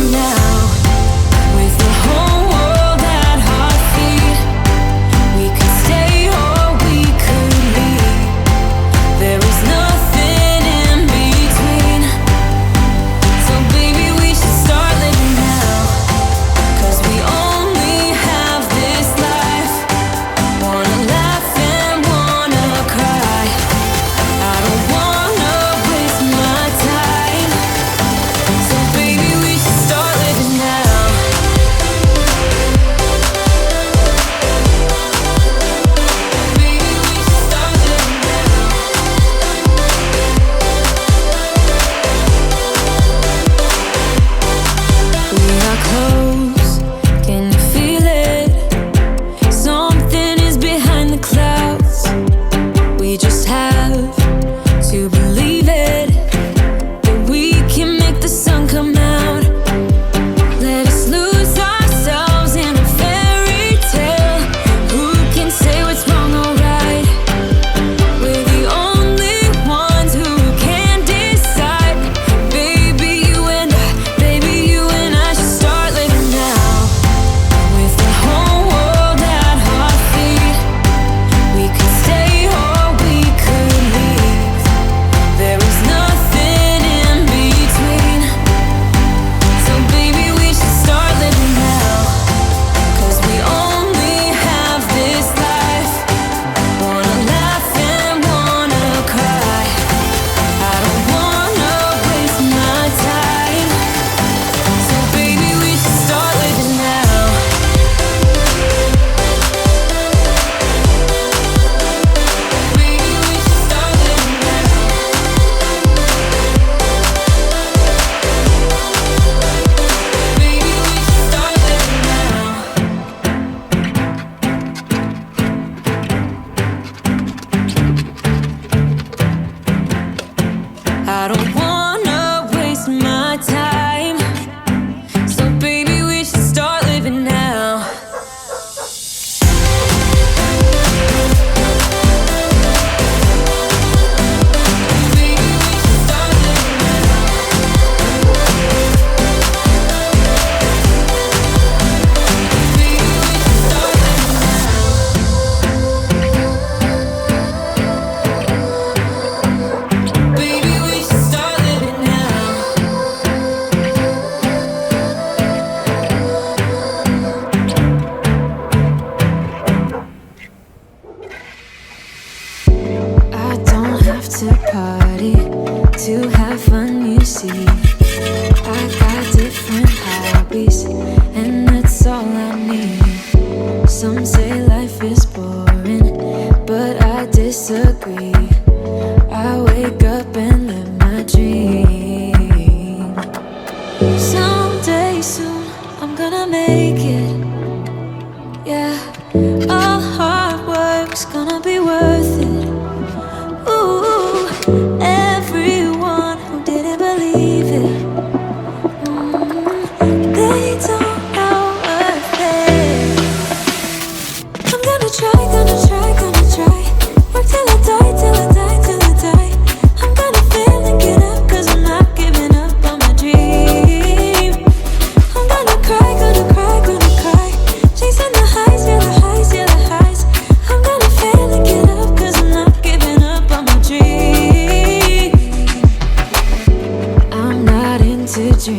Now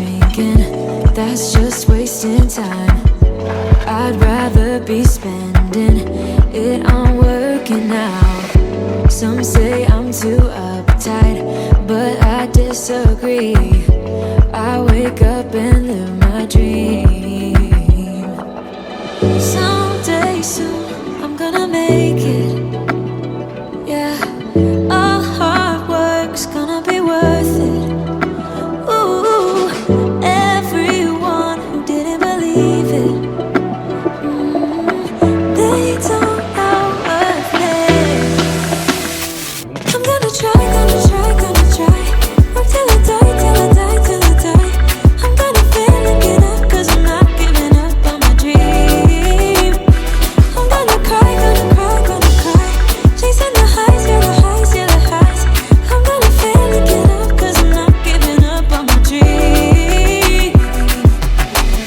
drinking, that's just wasting time. I'd rather be spending it on working out. Some say I'm too uptight, but I disagree. I wake up and live my dream. Someday soon I'm gonna make it. Yeah, all hard work's gonna be worth it. Ooh, everyone who didn't believe it, they don't know what's next. I'm gonna try, gonna try, gonna try. Work till I die, till I die, till I die. I'm gonna fail and get up, 'cause I'm not giving up on my dream. I'm gonna cry, gonna cry, gonna cry. Chasing the highs, yeah, the highs, yeah, the highs. I'm gonna fail and get up, 'cause I'm not giving up on my dream.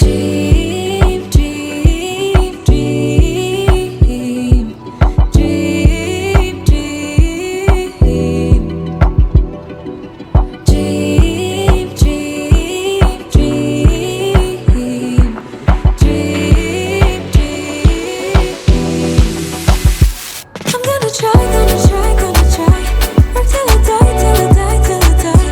Dream, dream, dream. Dream, dream, dream. Dream, dream, dream. Dream, dream. I'm gonna try, gonna try, gonna try. Work till I die, till I die, till I die.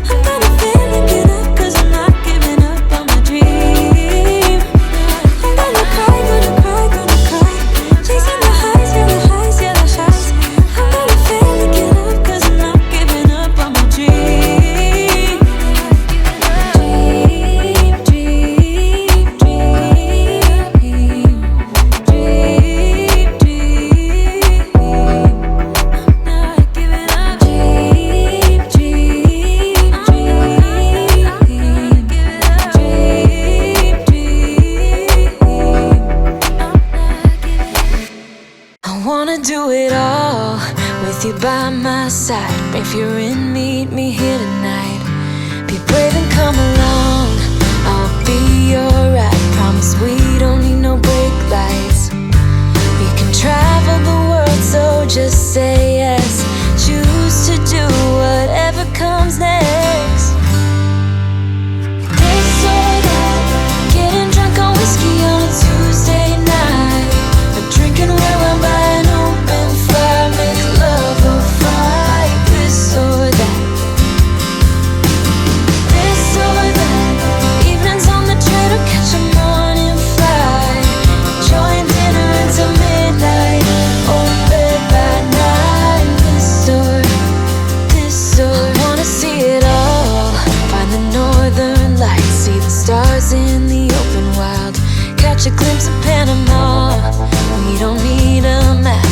I'm gonna fail and get up, 'cause I'm not giving up on my dream. I'm gonna cry, gonna cry, gonna cry. Chasing the highs, yeah, the highs, yeah, the highs. I'm gonna fail and get up, 'cause I'm not giving up on my dream. Dream, dream, dream. Dream, dream. Not giving up. Dream, dream, dream. Dream, dream. I wanna do it all with you by my side. If you're in, meet me here tonight. Be brave and come along. I'll be your ride. Promise we don't need no brake lights. We can travel the world, so just say yes. Choose to do whatever comes next. This or that, getting drunk on whiskey on a Tuesday night, or drinking red wine by an open fire, make love or fight. This or that. This or that, evenings on the train or catch a morning flight, enjoying dinner until midnight, or bed by night. This or I wanna see it all. Find the northern lights, see the stars in the open wild, catch a glimpse of Panama. We don't need a map,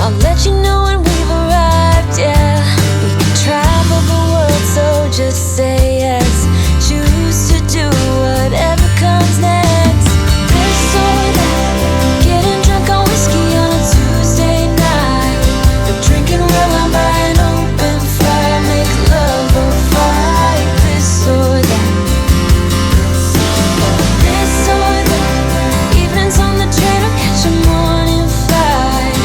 I'll let you know when we've arrived. Yeah, we can travel the world, so just say yes. Choose to do whatever comes next. This or that, getting drunk on whiskey on a Tuesday night, or drinking red wine by an open fire, make love or fight. This or that. This or that, evenings on the train or catch a morning flight,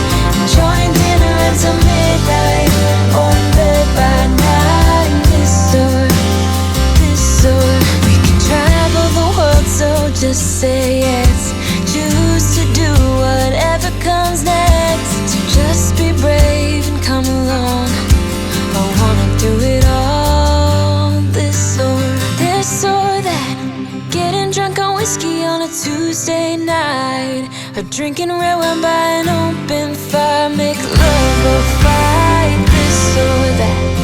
enjoying dinner until midnight, or in bed by night. This or we can travel the world, so just say yes. Choose to do whatever comes next. So just be brave and come along. I wanna do it all. This or that, getting drunk on whiskey on a Tuesday night, or drinking red wine by an open fire, make love or fight. This or that.